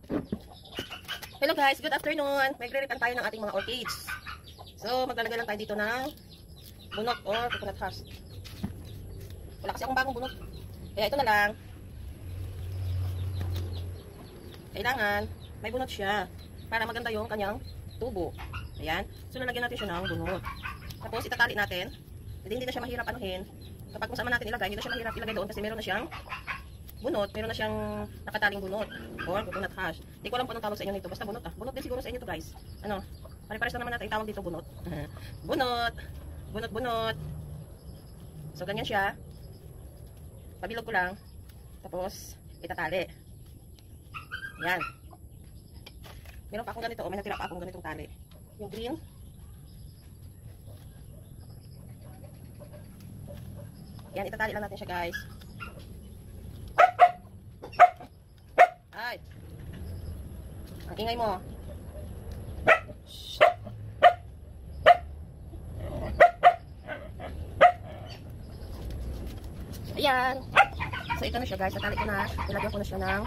Hello guys, good afternoon. Magre-repan tayo ng ating mga orchids. So, maglalagay lang tayo dito ng bunot or coconut husk. Wala kasi akong bagong bunot. Kaya ito na lang. Kailangan, may bunot siya. Para maganda yung kanyang tubo. Ayan. So, lalagyan natin siya ng bunot. Tapos, itatali natin. Hindi na siya mahirap anuhin. Kapag kung saan natin ilagay, hindi na siya mahirap ilagay doon kasi meron na siyang bunot, meron na siyang nakataling bunot or coconut husk. Hindi ko alam kung anong tawag sa inyo nito, basta bunot ah. Bunot din siguro sa inyo to guys. Ano? Pare-pares na naman natin tawag dito bunot. Bunot. Bunot, bunot. So ganyan siya. Pabilog ko lang. Tapos itatali. Yan. Meron pa akong ganito, may natira pa akong ganitong tali. Yung green. Yan, itatali lang natin siya guys. Ay. Ang ingay mo. Shh. Ayan. So ito na siya guys. Natali ko na. Nilagyan ko na siya ng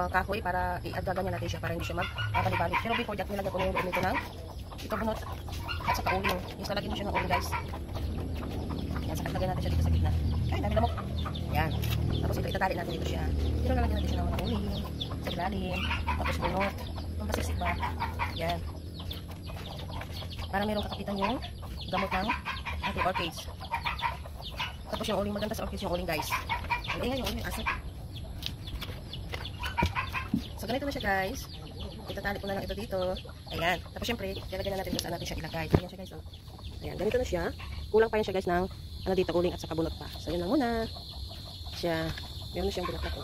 kahoy para i-agagan natin siya para hindi siya mag-balik. Pero before that, nilagyan ko na yung uling ko ng ito bunot at saka uling. Yung salagin mo siya ng uling guys. Yan, saka lagyan natin siya dito sa gitna. Ay, dami lamok. Yan. Tapos ito itatali natin dito siya. Pero lalagyan natin siya ng mga uling sa ilalim. Tapos bunot. Ang pasiksik ba? Yan. Para mayroong kakapitan yung gamot ng ating orchids. Tapos yung uling, maganda sa orchids yung uling guys. Ang ingay yung uling yung asap. So ganito na siya guys. Itatali ko na lang ito dito. Ayan. Tapos syempre, lalagyan na natin kung saan natin siya ilagay. Ayan siya guys. Oh. Ayan. Ganito na siya. Kulang pa yan siya guys ng ano dito, uling at saka bunot pa. So yun lang muna. Siya. Meron na siyang bunot na po.